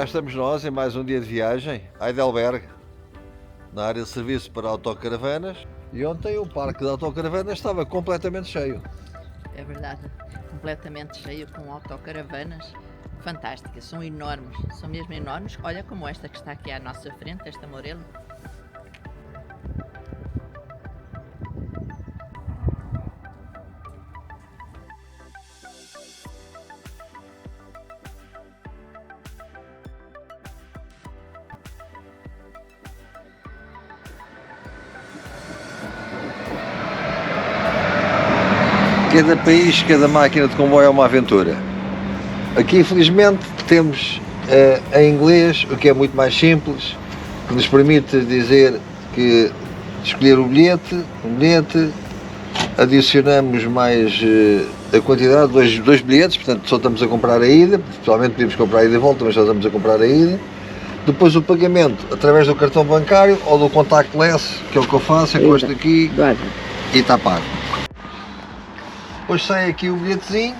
Cá estamos nós em mais um dia de viagem, Heidelberg, na área de serviço para autocaravanas. E ontem o parque de autocaravanas estava completamente cheio. É verdade, completamente cheio com autocaravanas fantásticas, são enormes, são mesmo enormes. Olha como esta que está aqui à nossa frente, esta Morelo. Cada país, cada máquina de comboio é uma aventura. Aqui infelizmente temos em inglês, o que é muito mais simples, que nos permite dizer que escolher o bilhete, adicionamos mais a quantidade, dois bilhetes, portanto só estamos a comprar a ida, pessoalmente podíamos comprar a ida e volta, mas só estamos a comprar a ida. Depois o pagamento através do cartão bancário ou do contactless, que é o que eu faço, encosto aqui e está pago. Depois sai aqui o bilhetezinho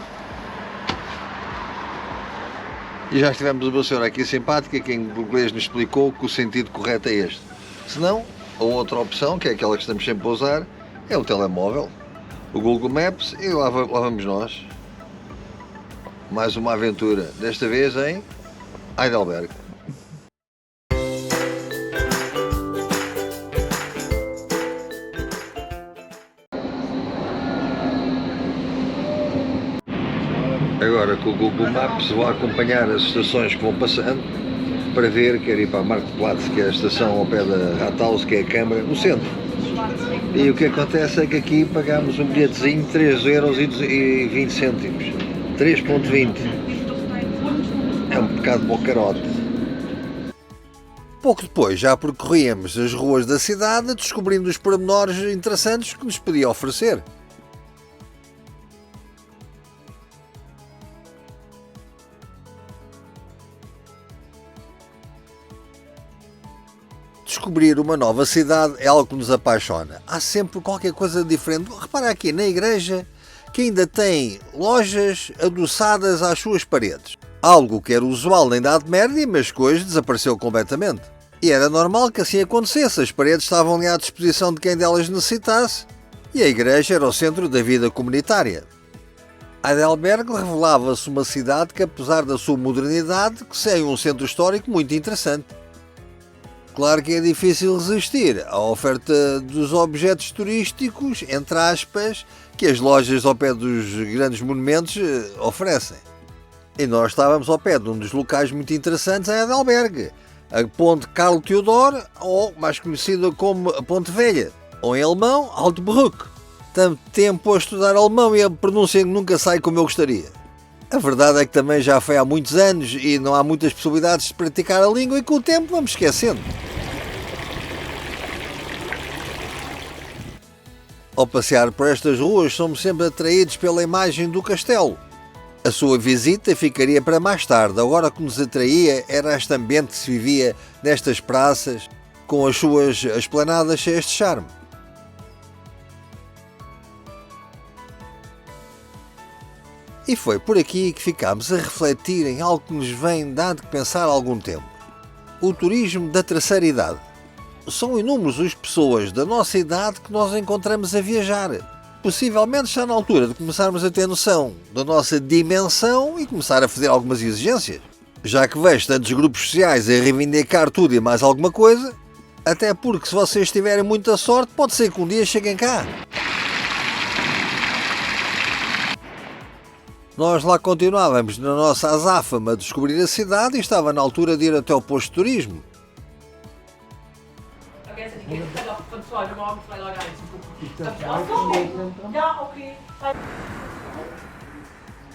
e já tivemos uma senhora aqui simpática que em inglês nos explicou que o sentido correto é este. Se não, a outra opção, que é aquela que estamos sempre a usar, é o telemóvel, o Google Maps, e lá vamos nós. Mais uma aventura, desta vez em Heidelberg. Agora com o Google Maps vou acompanhar as estações que vão passando para ver, quero ir para a Marktplatz, que é a estação ao pé da Rathaus, que é a Câmara, no centro. E o que acontece é que aqui pagamos um bilhetezinho de 3,20€. 3,20€. É um bocado bocarote. Pouco depois já percorríamos as ruas da cidade, descobrindo os pormenores interessantes que nos podia oferecer. Descobrir uma nova cidade é algo que nos apaixona. Há sempre qualquer coisa diferente. Repara aqui na igreja que ainda tem lojas adoçadas às suas paredes. Algo que era usual na Idade Média, mas que hoje desapareceu completamente. E era normal que assim acontecesse. As paredes estavam ali à disposição de quem delas necessitasse e a igreja era o centro da vida comunitária. Heidelberg revelava-se uma cidade que, apesar da sua modernidade, que segue um centro histórico muito interessante. Claro que é difícil resistir à oferta dos objetos turísticos, entre aspas, que as lojas ao pé dos grandes monumentos oferecem. E nós estávamos ao pé de um dos locais muito interessantes em Heidelberg, a Ponte Carl Theodor, ou mais conhecida como a Ponte Velha, ou em alemão, Altbrück. Tanto tempo a estudar alemão e a pronúncia nunca sai como eu gostaria. A verdade é que também já foi há muitos anos e não há muitas possibilidades de praticar a língua e com o tempo vamos esquecendo. Ao passear por estas ruas somos sempre atraídos pela imagem do castelo. A sua visita ficaria para mais tarde, agora o que nos atraía era este ambiente que se vivia nestas praças com as suas esplanadas cheias de charme. E foi por aqui que ficámos a refletir em algo que nos vem dando que pensar há algum tempo. O turismo da terceira idade. São inúmeros as pessoas da nossa idade que nós encontramos a viajar. Possivelmente está na altura de começarmos a ter noção da nossa dimensão e começar a fazer algumas exigências. Já que vejo tantos grupos sociais a reivindicar tudo e mais alguma coisa, até porque se vocês tiverem muita sorte pode ser que um dia cheguem cá. Nós lá continuávamos na nossa azáfama a descobrir a cidade e estava na altura de ir até o posto de turismo.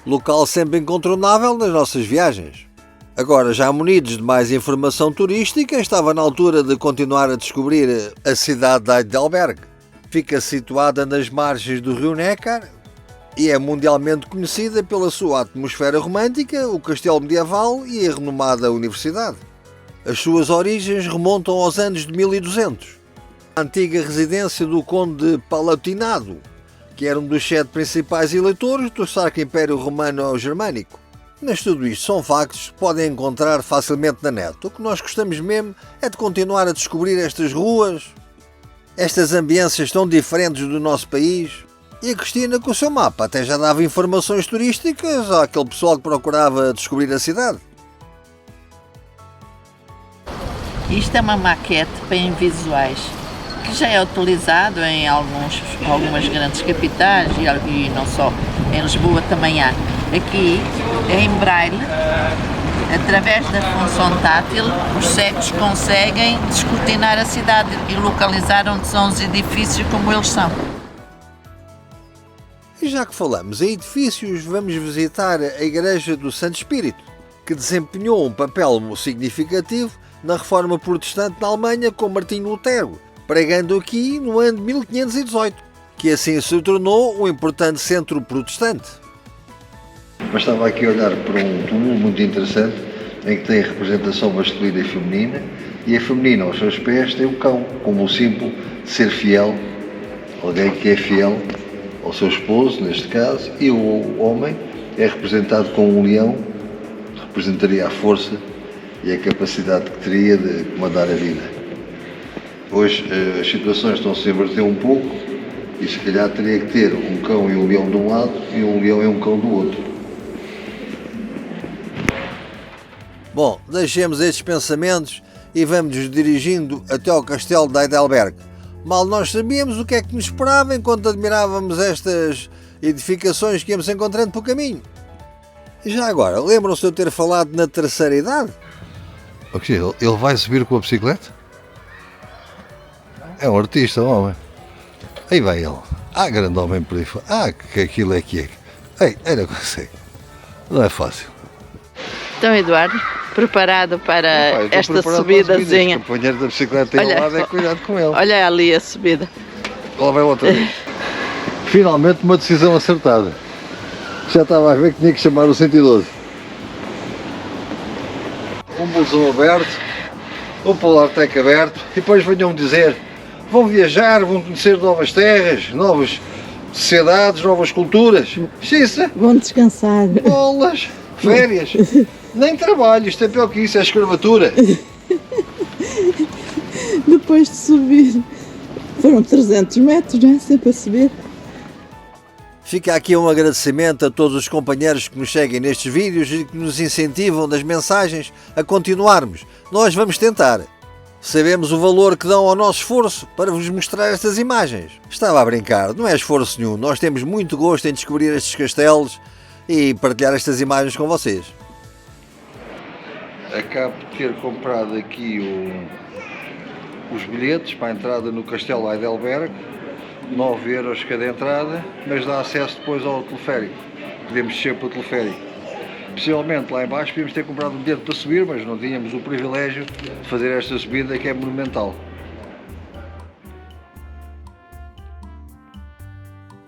Local sempre incontornável nas nossas viagens. Agora, já munidos de mais informação turística, estava na altura de continuar a descobrir a cidade de Heidelberg. Fica situada nas margens do rio Neckar e é mundialmente conhecida pela sua atmosfera romântica, o castelo medieval e a renomada universidade. As suas origens remontam aos anos de 1200. A antiga residência do conde Palatinado, que era um dos 7 principais eleitores do Sacro Império Romano Germânico. Mas tudo isto são factos que podem encontrar facilmente na net. O que nós gostamos mesmo é de continuar a descobrir estas ruas, estas ambiências tão diferentes do nosso país. E a Cristina, com o seu mapa, até já dava informações turísticas àquele pessoal que procurava descobrir a cidade. Isto é uma maquete para invisuais, que já é utilizado em algumas grandes capitais e não só, em Lisboa também há. Aqui, em braille, através da função tátil, os cegos conseguem descortinar a cidade e localizar onde são os edifícios como eles são. E já que falamos em edifícios, vamos visitar a Igreja do Santo Espírito, que desempenhou um papel significativo na Reforma Protestante na Alemanha com Martinho Lutero, pregando aqui no ano de 1518, que assim se tornou um importante centro protestante. Mas estava aqui a olhar para um túmulo muito interessante, em que tem a representação masculina e feminina, e a feminina aos seus pés tem o cão, como um símbolo de ser fiel, alguém que é fiel ao seu esposo, neste caso, e o homem é representado com um leão, representaria a força e a capacidade que teria de comandar a vida. Hoje as situações estão-se a inverter um pouco e se calhar teria que ter um cão e um leão de um lado e um leão e um cão do outro. Bom, deixemos estes pensamentos e vamos nos dirigindo até ao castelo de Heidelberg. Mal nós sabíamos o que é que nos esperava enquanto admirávamos estas edificações que íamos encontrando pelo caminho. E já agora, lembram-se de eu ter falado na terceira idade? Ele vai subir com a bicicleta? É um artista, um homem. Aí vai ele. Grande homem por aí fora. Que aquilo é que é. Ei, não consegue. Não é fácil. Então, Eduardo, preparado para esta subidazinha? O companheiro da bicicleta aí ao lado é cuidado com ele. Olha ali a subida. Lá vai outra vez. Finalmente uma decisão acertada. Já estava a ver que tinha que chamar o 112. Um blusão aberto, um Polartec aberto, e depois venham dizer, vão viajar, vão conhecer novas terras, novas sociedades, novas culturas. Xissa, Vão descansar. bolas, férias, nem trabalho, isto é pior que isso, é escravatura. Depois de subir, foram 300 metros, não é? Sempre a subir. Fica aqui um agradecimento a todos os companheiros que nos seguem nestes vídeos e que nos incentivam nas mensagens a continuarmos. Nós vamos tentar. Sabemos o valor que dão ao nosso esforço para vos mostrar estas imagens. Estava a brincar, não é esforço nenhum. Nós temos muito gosto em descobrir estes castelos e partilhar estas imagens com vocês. Acabo de ter comprado aqui os bilhetes para a entrada no Castelo Heidelberg, 9 euros cada entrada, mas dá acesso depois ao teleférico. Podemos descer para o teleférico. Possivelmente lá em baixo podíamos ter comprado um bilhete para subir, mas não tínhamos o privilégio de fazer esta subida que é monumental.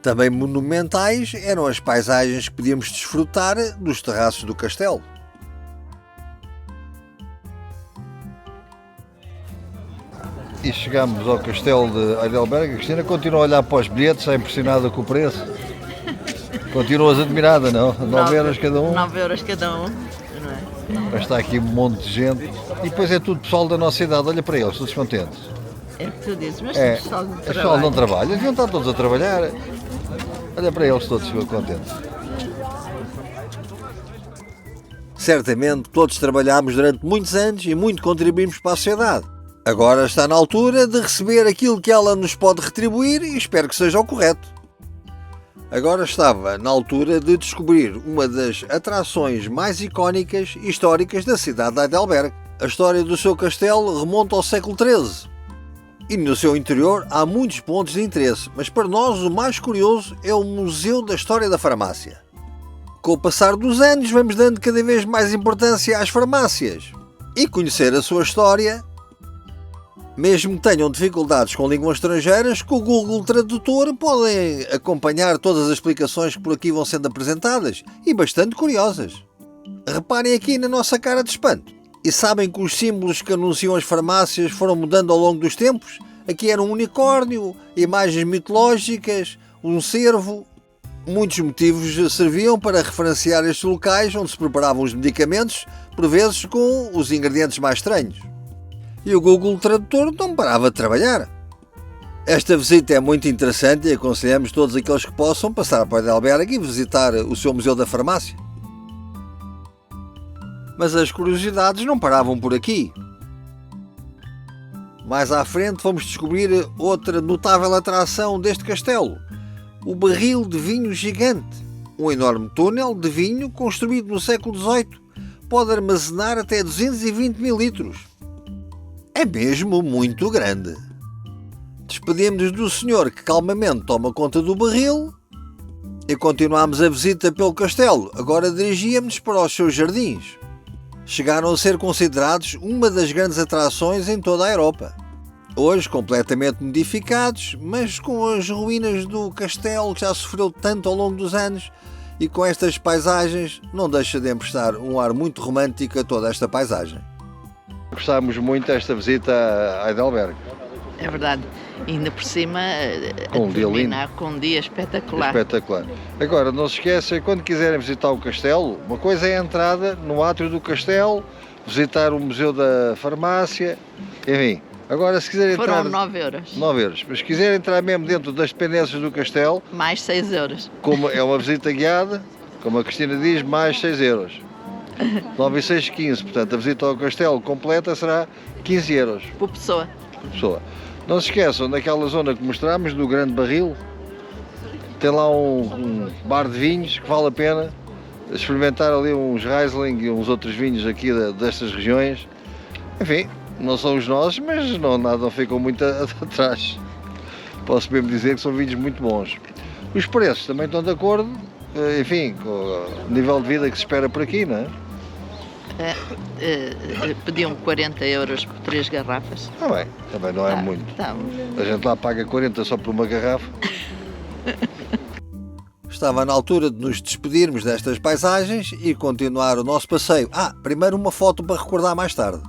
Também monumentais eram as paisagens que podíamos desfrutar dos terraços do castelo. E chegamos ao castelo de Heidelberg. A Cristina continua a olhar para os bilhetes, está impressionada com o preço. Continuas admirada, não? 9 euros cada um. 9 euros cada um, não é? Mas está aqui um monte de gente. E depois é tudo pessoal da nossa idade, olha para eles, todos contentes. É o que tu dizes, mas É, o pessoal não o pessoal não trabalha. trabalha, deviam estar todos a trabalhar. Olha para eles todos contentes. Certamente todos trabalhámos durante muitos anos e muito contribuímos para a sociedade. Agora está na altura de receber aquilo que ela nos pode retribuir e espero que seja o correto. Agora estava na altura de descobrir uma das atrações mais icónicas e históricas da cidade de Heidelberg. A história do seu castelo remonta ao século XIII. E no seu interior há muitos pontos de interesse, mas para nós o mais curioso é o Museu da História da Farmácia. Com o passar dos anos vamos dando cada vez mais importância às farmácias e conhecer a sua história. Mesmo que tenham dificuldades com línguas estrangeiras, com o Google Tradutor podem acompanhar todas as explicações que por aqui vão sendo apresentadas e bastante curiosas. Reparem aqui na nossa cara de espanto. E sabem que os símbolos que anunciam as farmácias foram mudando ao longo dos tempos? Aqui era um unicórnio, imagens mitológicas, um cervo. Muitos motivos serviam para referenciar estes locais onde se preparavam os medicamentos, por vezes com os ingredientes mais estranhos. E o Google Tradutor não parava de trabalhar. Esta visita é muito interessante e aconselhamos todos aqueles que possam passar para Heidelberg e visitar o seu Museu da Farmácia. Mas as curiosidades não paravam por aqui. Mais à frente fomos descobrir outra notável atração deste castelo, o barril de vinho gigante, um enorme túnel de vinho construído no século XVIII, pode armazenar até 220 mil litros. É mesmo muito grande. Despedimos-nos do senhor que calmamente toma conta do barril e continuámos a visita pelo castelo. Agora dirigíamos-nos para os seus jardins. Chegaram a ser considerados uma das grandes atrações em toda a Europa. Hoje completamente modificados, mas com as ruínas do castelo que já sofreu tanto ao longo dos anos e com estas paisagens não deixa de emprestar um ar muito romântico a toda esta paisagem. Gostámos muito desta visita a Heidelberg. É verdade. E ainda por cima, Com um dia terminar com um dia espetacular. Espetacular. Agora, não se esqueçam, quando quiserem visitar o castelo, uma coisa é a entrada no átrio do castelo, visitar o Museu da Farmácia, enfim. Agora, se quiserem entrar... Foram 9 euros. 9 euros. Mas se quiserem entrar mesmo dentro das dependências do castelo, Mais 6 euros. como é uma visita guiada, como a Cristina diz, mais 6 euros. 9 e 6, 15. Portanto, a visita ao castelo completa será 15 euros Por pessoa. por pessoa. Não se esqueçam daquela zona que mostramos, do Grande Barril. Tem lá um bar de vinhos que vale a pena experimentar ali uns Riesling e uns outros vinhos aqui destas regiões. Enfim, não são os nossos, mas não ficam muito atrás. Posso mesmo dizer que são vinhos muito bons. Os preços também estão de acordo, enfim, com o nível de vida que se espera por aqui, não é? Pediam 40 euros por 3 garrafas. Ah, bem, também não é muito. Tá. A gente lá paga 40 só por uma garrafa. Estava na altura de nos despedirmos destas paisagens e continuar o nosso passeio. Primeiro uma foto para recordar mais tarde.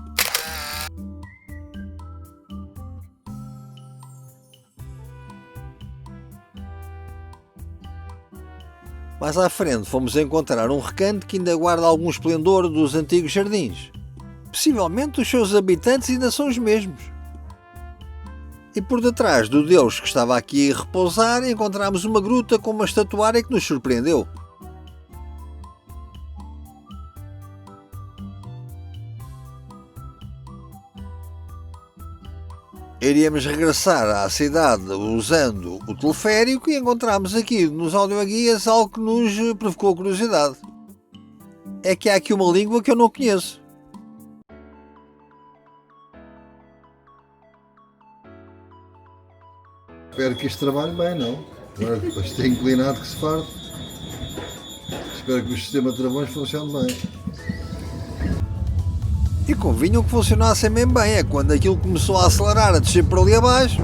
Mais à frente fomos encontrar um recanto que ainda guarda algum esplendor dos antigos jardins. Possivelmente os seus habitantes ainda são os mesmos. E por detrás do Deus que estava aqui a repousar encontramos uma gruta com uma estatuária que nos surpreendeu. Iríamos regressar à cidade usando o teleférico e encontramos aqui nos audioguias algo que nos provocou curiosidade. É que há aqui uma língua que eu não conheço. Espero que isto trabalhe bem, não? Agora, depois tem inclinado que se farde. Espero que o sistema de travões funcione bem. E convinham que funcionassem mesmo bem. É quando aquilo começou a acelerar, a descer por ali abaixo.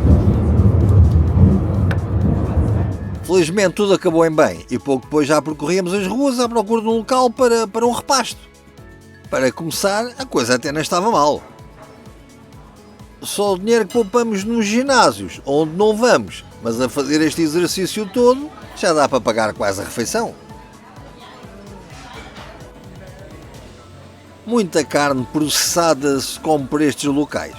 Felizmente tudo acabou em bem e pouco depois já percorríamos as ruas à procura de um local para um repasto. Para começar, a coisa até não estava mal. Só o dinheiro que poupamos nos ginásios, onde não vamos, mas a fazer este exercício todo, já dá para pagar quase a refeição. Muita carne processada se come por estes locais.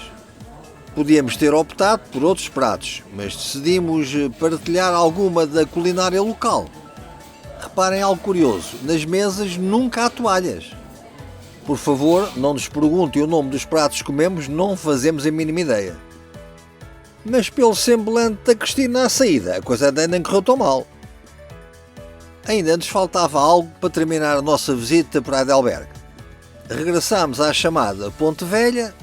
Podíamos ter optado por outros pratos, mas decidimos partilhar alguma da culinária local. Reparem algo curioso, nas mesas nunca há toalhas. Por favor, não nos perguntem o nome dos pratos que comemos, não fazemos a mínima ideia. Mas pelo semblante da Cristina à saída, a coisa ainda não correu tão mal. Ainda nos faltava algo para terminar a nossa visita para Heidelberg. Regressámos à chamada Ponte Velha,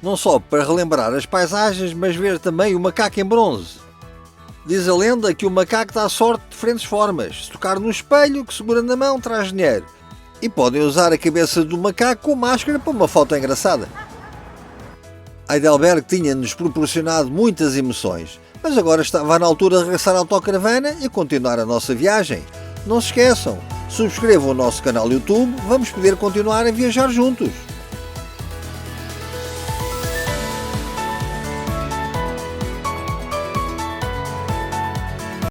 não só para relembrar as paisagens, mas ver também o macaco em bronze. Diz a lenda que o macaco dá sorte de diferentes formas. Se tocar no espelho que segura na mão, traz dinheiro. E podem usar a cabeça do macaco com máscara para uma foto engraçada. Heidelberg tinha-nos proporcionado muitas emoções, mas agora estava na altura de regressar à autocaravana e continuar a nossa viagem. Não se esqueçam, subscrevam o nosso canal YouTube, vamos poder continuar a viajar juntos.